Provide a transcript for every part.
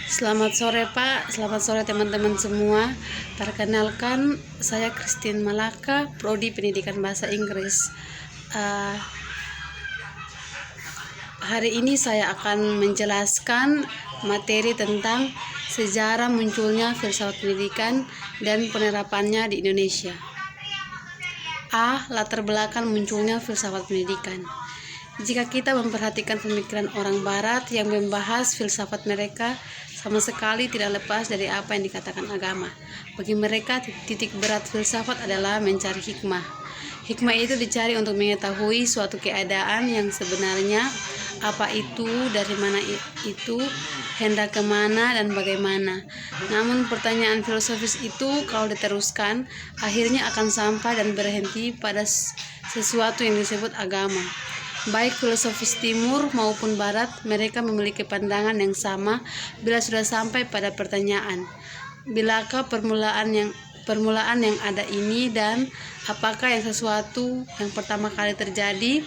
Selamat sore Pak, selamat sore teman-teman semua. Perkenalkan, saya Christine Malaka, Prodi Pendidikan Bahasa Inggris. Hari ini saya akan menjelaskan materi tentang sejarah munculnya filsafat pendidikan dan penerapannya di Indonesia. Latar belakang munculnya filsafat pendidikan. Jika kita memperhatikan pemikiran orang Barat yang membahas filsafat mereka, sama sekali tidak lepas dari apa yang dikatakan agama. Bagi mereka, titik berat filsafat adalah mencari hikmah. Hikmah itu dicari untuk mengetahui suatu keadaan yang sebenarnya, apa itu, dari mana itu, hendak kemana, dan bagaimana. Namun pertanyaan filosofis itu kalau diteruskan, akhirnya akan sampai dan berhenti pada sesuatu yang disebut agama. Baik filosofis timur maupun barat, mereka memiliki pandangan yang sama bila sudah sampai pada pertanyaan, bilakah permulaan yang ada ini, dan apakah yang sesuatu yang pertama kali terjadi,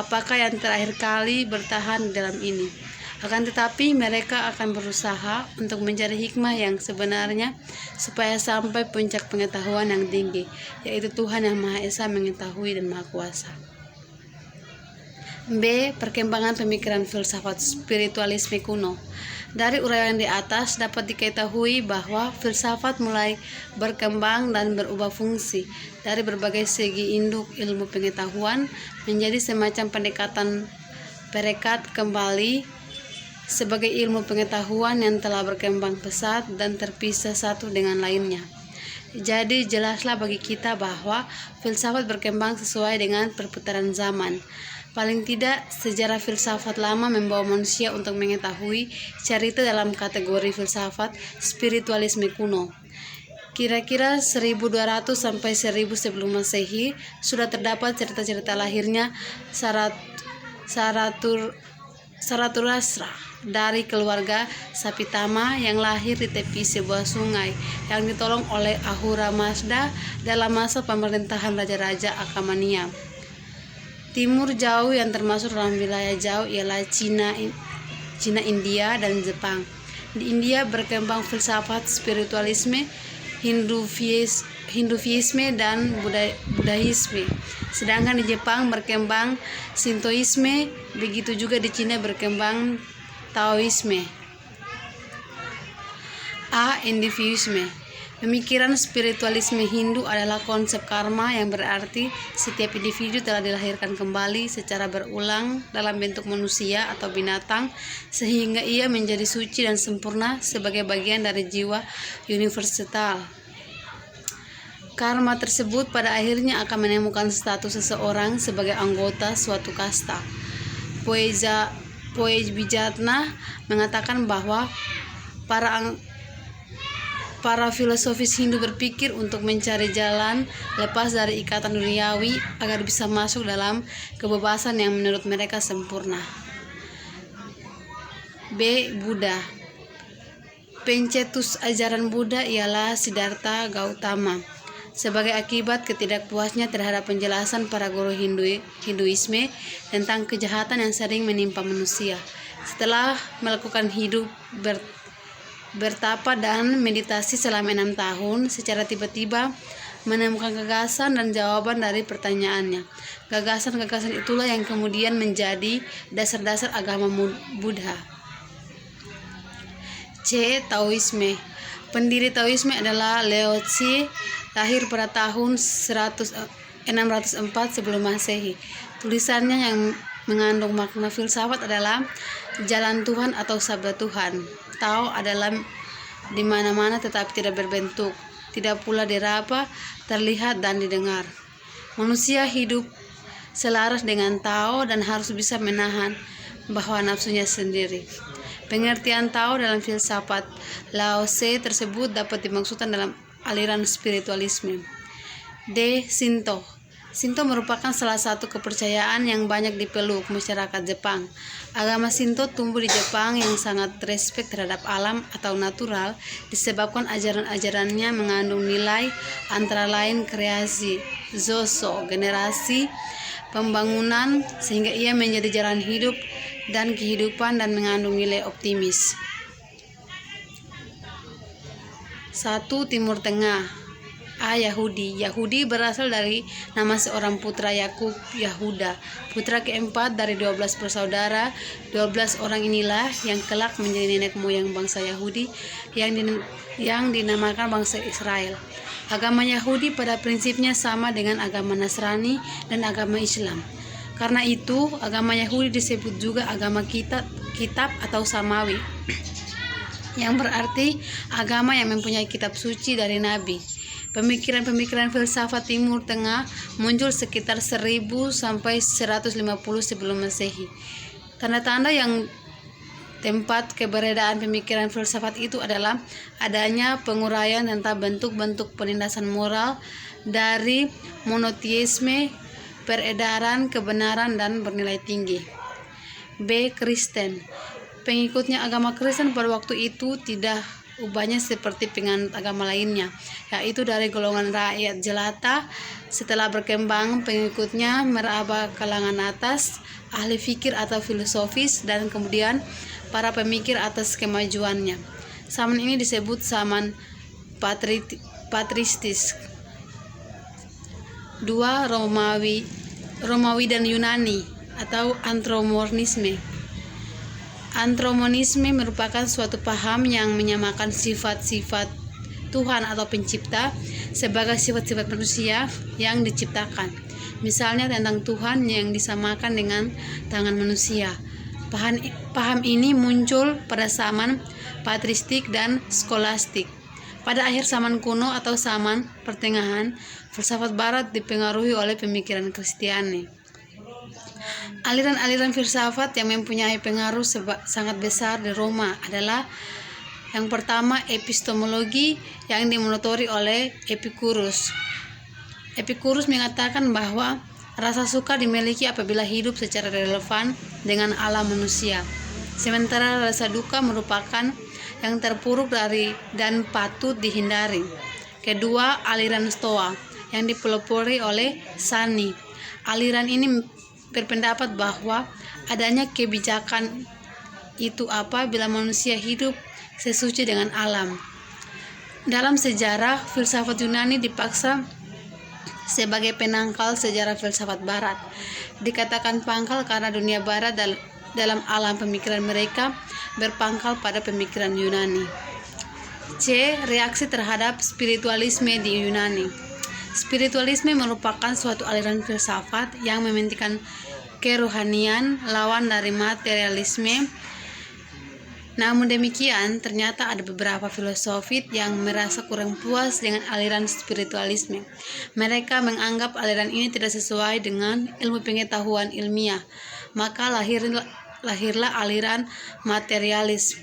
apakah yang terakhir kali bertahan dalam ini. Akan tetapi mereka akan berusaha untuk mencari hikmah yang sebenarnya supaya sampai puncak pengetahuan yang tinggi, yaitu Tuhan yang Maha Esa mengetahui dan Maha Kuasa. Perkembangan pemikiran filsafat spiritualisme kuno. Dari uraian di atas dapat diketahui bahwa filsafat mulai berkembang dan berubah fungsi dari berbagai segi induk ilmu pengetahuan menjadi semacam pendekatan perekat kembali sebagai ilmu pengetahuan yang telah berkembang pesat dan terpisah satu dengan lainnya. Jadi jelaslah bagi kita bahwa filsafat berkembang sesuai dengan perputaran zaman. Paling tidak, sejarah filsafat lama membawa manusia untuk mengetahui cerita dalam kategori filsafat spiritualisme kuno. Kira-kira 1200 sampai 1000 sebelum Masehi sudah terdapat cerita-cerita lahirnya Zarathustra dari keluarga Sapitama yang lahir di tepi sebuah sungai yang ditolong oleh Ahura Mazda dalam masa pemerintahan Raja-Raja Akamania. Timur jauh yang termasuk dalam wilayah jauh ialah Cina, India, dan Jepang. Di India berkembang filsafat spiritualisme, Hinduisme, dan Buddhisme. Sedangkan di Jepang berkembang Shintoisme, begitu juga di Cina berkembang Taoisme. Individuisme. Pemikiran spiritualisme Hindu adalah konsep karma yang berarti setiap individu telah dilahirkan kembali secara berulang dalam bentuk manusia atau binatang sehingga ia menjadi suci dan sempurna sebagai bagian dari jiwa universal. Karma tersebut pada akhirnya akan menemukan status seseorang sebagai anggota suatu kasta. Poejbijatna mengatakan bahwa para filosofis Hindu berpikir untuk mencari jalan lepas dari ikatan duniawi agar bisa masuk dalam kebebasan yang menurut mereka sempurna. Buddha. Pencetus ajaran Buddha ialah Siddhartha Gautama. Sebagai akibat ketidakpuasnya terhadap penjelasan para guru Hinduisme tentang kejahatan yang sering menimpa manusia, setelah melakukan hidup bertapa dan meditasi selama 6 tahun, secara tiba-tiba menemukan gagasan dan jawaban dari pertanyaannya. Gagasan-gagasan itulah yang kemudian menjadi dasar-dasar agama Buddha. Taoisme. Pendiri Taoisme adalah Lao Tse, lahir pada tahun 604 sebelum Masehi. Tulisannya yang mengandung makna filsafat adalah jalan Tuhan atau sabda Tuhan. Tao adalah di mana-mana tetapi tidak berbentuk, tidak pula diraba, terlihat dan didengar. Manusia hidup selaras dengan Tao dan harus bisa menahan bahwa nafsunya sendiri. Pengertian Tao dalam filsafat Lao Tse tersebut dapat dimaksudkan dalam aliran spiritualisme. Shinto. Shinto merupakan salah satu kepercayaan yang banyak dipeluk masyarakat Jepang. Agama Shinto tumbuh di Jepang yang sangat respek terhadap alam atau natural disebabkan ajaran-ajarannya mengandung nilai antara lain kreasi, zoso, generasi, pembangunan, sehingga ia menjadi jalan hidup dan kehidupan dan mengandung nilai optimis. 1. Timur Tengah. A. Yahudi. Yahudi berasal dari nama seorang putra Yakub, Yahuda, putra keempat dari 12 bersaudara. 12 orang inilah yang kelak menjadi nenek moyang bangsa Yahudi yang dinamakan bangsa Israel. Agama Yahudi pada prinsipnya sama dengan agama Nasrani dan agama Islam. Karena itu, agama Yahudi disebut juga agama kitab atau Samawi, yang berarti agama yang mempunyai kitab suci dari Nabi. Pemikiran-pemikiran filsafat Timur Tengah muncul sekitar 1000 sampai 150 sebelum Masehi. Tanda-tanda yang tempat keberadaan pemikiran filsafat itu adalah adanya penguraian tentang bentuk-bentuk penindasan moral dari monoteisme, peredaran kebenaran dan bernilai tinggi. B. Kristen. Pengikutnya agama Kristen pada waktu itu tidak ubahnya seperti penganut agama lainnya, yaitu dari golongan rakyat jelata. Setelah berkembang, pengikutnya meraba kalangan atas, ahli fikir atau filosofis, dan kemudian para pemikir atas kemajuannya. Zaman ini disebut zaman patristis. 2. Romawi dan Yunani atau antromonisme. Antromonisme merupakan suatu paham yang menyamakan sifat-sifat Tuhan atau pencipta sebagai sifat-sifat manusia yang diciptakan. Misalnya tentang Tuhan yang disamakan dengan tangan manusia. Paham ini muncul pada zaman patristik dan skolastik. Pada akhir zaman kuno atau zaman pertengahan, filsafat barat dipengaruhi oleh pemikiran Kristiani. Aliran-aliran filsafat yang mempunyai pengaruh sangat besar di Roma adalah yang pertama epistemologi yang dimotori oleh Epicurus. Epicurus mengatakan bahwa rasa suka dimiliki apabila hidup secara relevan dengan alam manusia, sementara rasa duka merupakan yang terpuruk dari dan patut dihindari. Kedua, aliran Stoa yang dipelopori oleh Sani. Aliran ini berpendapat bahwa adanya kebijakan itu apabila manusia hidup sesuci dengan alam. Dalam sejarah, filsafat Yunani dipaksa sebagai penangkal sejarah filsafat barat. Dikatakan pangkal karena dunia barat dalam alam pemikiran mereka berpangkal pada pemikiran Yunani. C. Reaksi terhadap spiritualisme di Yunani. Spiritualisme merupakan suatu aliran filsafat yang mementingkan kerohanian, lawan dari materialisme. Namun demikian, ternyata ada beberapa filosofis yang merasa kurang puas dengan aliran spiritualisme. Mereka menganggap aliran ini tidak sesuai dengan ilmu pengetahuan ilmiah. Maka lahirlah aliran materialis.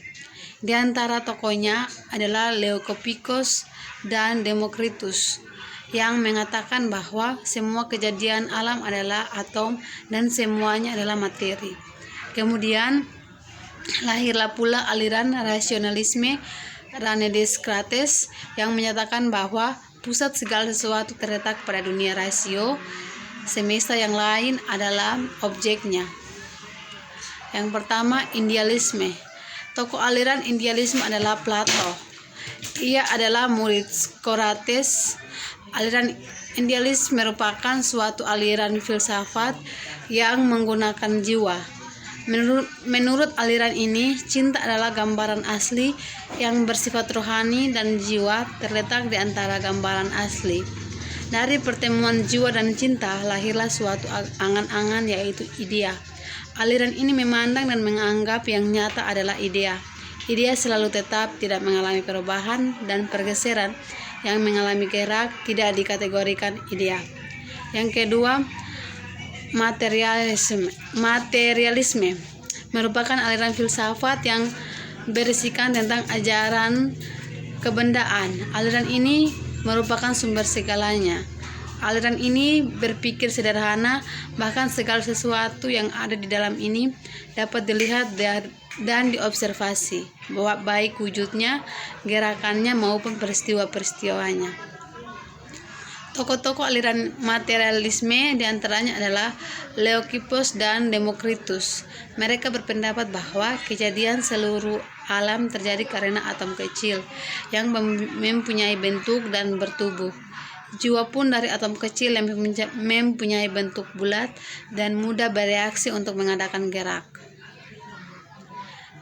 Di antara tokohnya adalah Leucippus dan Democritus, yang mengatakan bahwa semua kejadian alam adalah atom dan semuanya adalah materi. Kemudian lahirlah pula aliran rasionalisme René Descartes yang menyatakan bahwa pusat segala sesuatu terletak pada dunia rasio, semesta yang lain adalah objeknya. Yang pertama, idealisme. Tokoh aliran idealisme adalah Plato. Ia adalah murid Socrates. Aliran idealisme merupakan suatu aliran filsafat yang menggunakan jiwa. Menurut aliran ini, cinta adalah gambaran asli yang bersifat rohani dan jiwa terletak di antara gambaran asli. Dari pertemuan jiwa dan cinta lahirlah suatu angan-angan, yaitu idea. Aliran ini memandang dan menganggap yang nyata adalah idea. Idea selalu tetap, tidak mengalami perubahan dan pergeseran. Yang mengalami gerak tidak dikategorikan idea. Yang kedua, materialisme merupakan aliran filsafat yang berisikan tentang ajaran kebendaan. Aliran ini merupakan sumber segalanya. Aliran ini berpikir sederhana, bahkan segala sesuatu yang ada di dalam ini dapat dilihat dan diobservasi, bahwa baik wujudnya, gerakannya maupun peristiwa-peristiwanya. Tokoh-tokoh aliran materialisme diantaranya adalah Leucippus dan Demokritus. Mereka berpendapat bahwa kejadian seluruh alam terjadi karena atom kecil yang mempunyai bentuk dan bertubuh. Jiwa pun dari atom kecil yang mempunyai bentuk bulat dan mudah bereaksi untuk mengadakan gerak.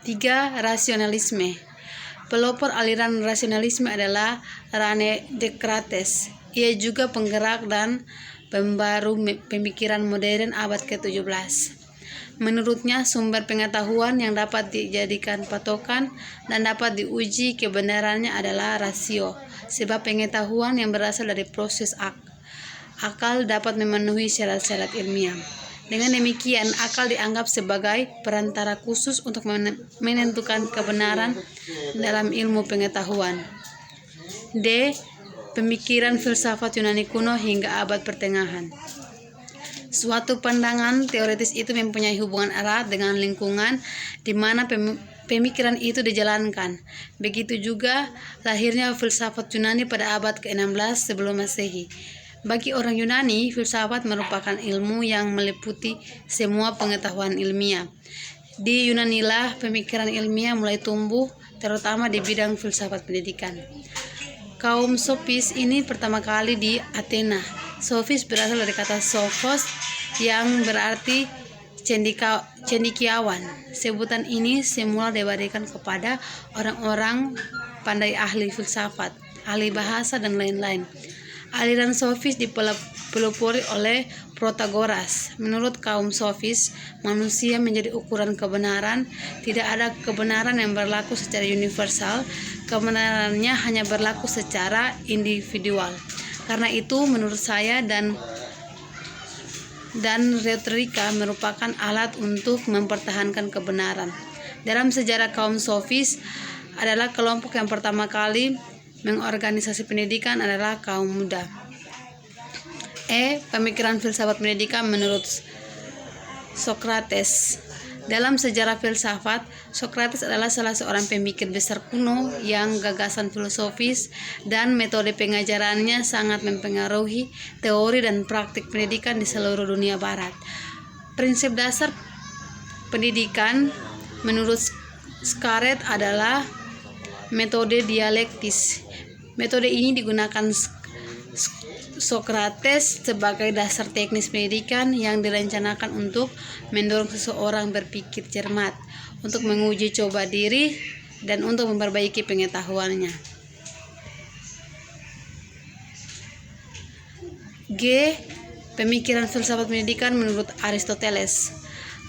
3. Rasionalisme. Pelopor aliran rasionalisme adalah René Descartes. Ia juga penggerak dan pembaru pemikiran modern abad ke-17. Menurutnya, sumber pengetahuan yang dapat dijadikan patokan dan dapat diuji kebenarannya adalah rasio, sebab pengetahuan yang berasal dari proses akal dapat memenuhi syarat-syarat ilmiah. Dengan demikian, akal dianggap sebagai perantara khusus untuk menentukan kebenaran dalam ilmu pengetahuan. D. Pemikiran filsafat Yunani kuno hingga abad pertengahan. Suatu pandangan teoritis itu mempunyai hubungan erat dengan lingkungan di mana pemikiran itu dijalankan. Begitu juga lahirnya filsafat Yunani pada abad ke-16 sebelum Masehi. Bagi orang Yunani, filsafat merupakan ilmu yang meliputi semua pengetahuan ilmiah. Di Yunanilah pemikiran ilmiah mulai tumbuh, terutama di bidang filsafat pendidikan. Kaum sofis ini pertama kali di Athena. Sofis berasal dari kata sophos yang berarti cendekiawan. Sebutan ini semula diberikan kepada orang-orang pandai ahli filsafat, ahli bahasa, dan lain-lain. Aliran sofis dipelopori oleh Protagoras. Menurut kaum sofis, manusia menjadi ukuran kebenaran. Tidak ada kebenaran yang berlaku secara universal. Kebenarannya hanya berlaku secara individual. Karena itu, menurut saya dan retorika merupakan alat untuk mempertahankan kebenaran. Dalam sejarah, kaum sofis adalah kelompok yang pertama kali mengorganisasi pendidikan adalah kaum muda. Pemikiran filsafat pendidikan menurut Socrates. Dalam sejarah filsafat, Socrates adalah salah seorang pemikir besar kuno yang gagasan filosofis dan metode pengajarannya sangat mempengaruhi teori dan praktik pendidikan di seluruh dunia barat. Prinsip dasar pendidikan menurut Socrates adalah metode dialektis. Metode ini digunakan Socrates sebagai dasar teknis pendidikan yang direncanakan untuk mendorong seseorang berpikir cermat, untuk menguji coba diri, dan untuk memperbaiki pengetahuannya. G. Pemikiran filsafat pendidikan menurut Aristoteles.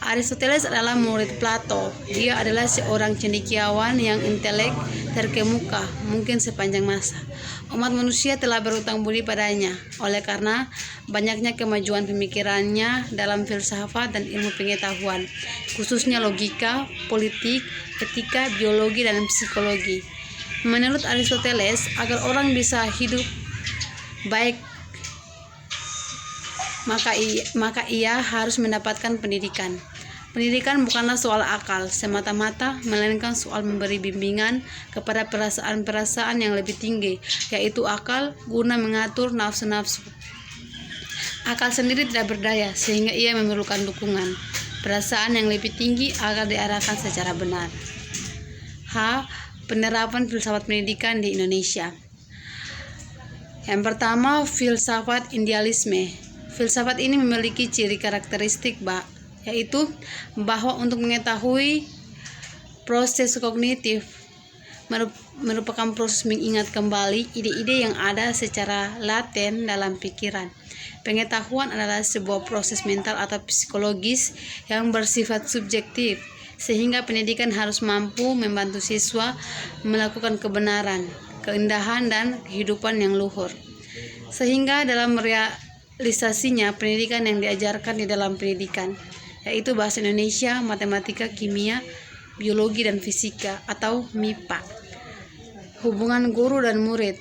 Aristoteles adalah murid Plato. Dia adalah seorang cendekiawan yang intelek terkemuka mungkin sepanjang masa. Umat manusia telah berutang budi padanya oleh karena banyaknya kemajuan pemikirannya dalam filsafat dan ilmu pengetahuan, khususnya logika, politik, etika, biologi, dan psikologi. Menurut Aristoteles, agar orang bisa hidup baik maka ia harus mendapatkan pendidikan. Pendidikan bukanlah soal akal semata-mata, melainkan soal memberi bimbingan kepada perasaan-perasaan yang lebih tinggi, yaitu akal, guna mengatur nafsu-nafsu. Akal sendiri tidak berdaya, sehingga ia memerlukan dukungan perasaan yang lebih tinggi agar diarahkan secara benar. H. Penerapan filsafat pendidikan di Indonesia. Yang pertama, filsafat idealisme. Filsafat ini memiliki ciri karakteristik yaitu bahwa untuk mengetahui proses kognitif merupakan proses mengingat kembali ide-ide yang ada secara laten dalam pikiran. Pengetahuan adalah sebuah proses mental atau psikologis yang bersifat subjektif, sehingga pendidikan harus mampu membantu siswa melakukan kebenaran, keindahan, dan kehidupan yang luhur. Sehingga dalam realisasinya, pendidikan yang diajarkan di dalam pendidikan yaitu bahasa Indonesia, matematika, kimia, biologi, dan fisika atau MIPA. Hubungan guru dan murid.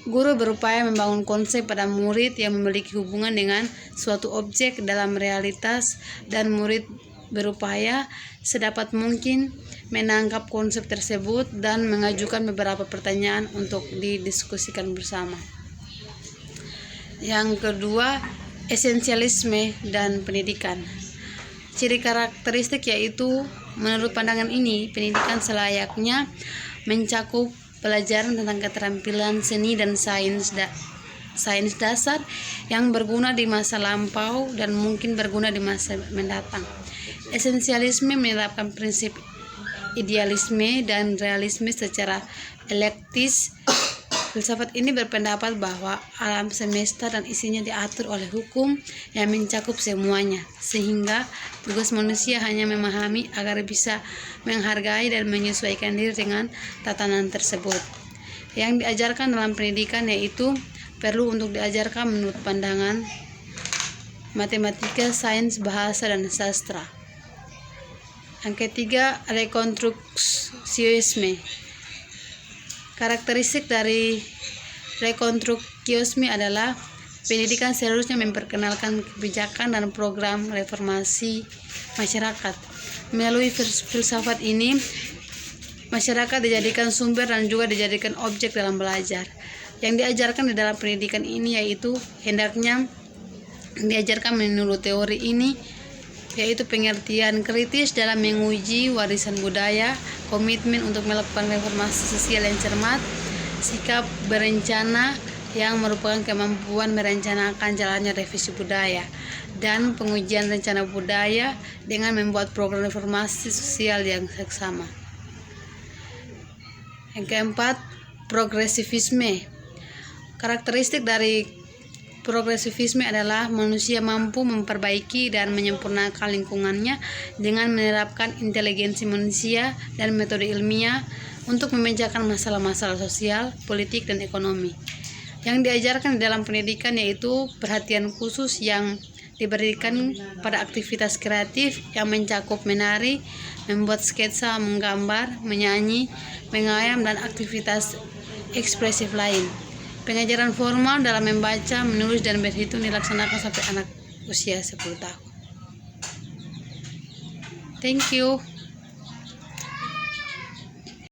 Guru berupaya membangun konsep pada murid yang memiliki hubungan dengan suatu objek dalam realitas, dan murid berupaya sedapat mungkin menangkap konsep tersebut dan mengajukan beberapa pertanyaan untuk didiskusikan bersama. Yang kedua, esensialisme dan pendidikan. Ciri karakteristik yaitu, menurut pandangan ini, pendidikan selayaknya mencakup pelajaran tentang keterampilan seni dan sains dasar yang berguna di masa lampau dan mungkin berguna di masa mendatang. Esensialisme menerapkan prinsip idealisme dan realisme secara elektis. Filsafat ini berpendapat bahwa alam semesta dan isinya diatur oleh hukum yang mencakup semuanya, sehingga tugas manusia hanya memahami agar bisa menghargai dan menyesuaikan diri dengan tatanan tersebut. Yang diajarkan dalam pendidikan yaitu perlu untuk diajarkan menurut pandangan matematika, sains, bahasa, dan sastra. Yang ketiga, rekonstruksiisme. Karakteristik dari rekonstruksiisme adalah pendidikan seharusnya memperkenalkan kebijakan dan program reformasi masyarakat. Melalui filsafat ini, masyarakat dijadikan sumber dan juga dijadikan objek dalam belajar. Yang diajarkan di dalam pendidikan ini yaitu hendaknya diajarkan menurut teori ini, yaitu pengertian kritis dalam menguji warisan budaya, komitmen untuk melakukan reformasi sosial yang cermat, sikap berencana yang merupakan kemampuan merencanakan jalannya revisi budaya, dan pengujian rencana budaya dengan membuat program reformasi sosial yang seksama. Yang keempat, progresivisme. Karakteristik dari progresivisme adalah manusia mampu memperbaiki dan menyempurnakan lingkungannya dengan menerapkan inteligensi manusia dan metode ilmiah untuk memecahkan masalah-masalah sosial, politik, dan ekonomi. Yang diajarkan di dalam pendidikan yaitu perhatian khusus yang diberikan pada aktivitas kreatif yang mencakup menari, membuat sketsa, menggambar, menyanyi, mengayam, dan aktivitas ekspresif lain. Pengajaran formal dalam membaca, menulis, dan berhitung dilaksanakan sampai anak usia 10 tahun. Thank you.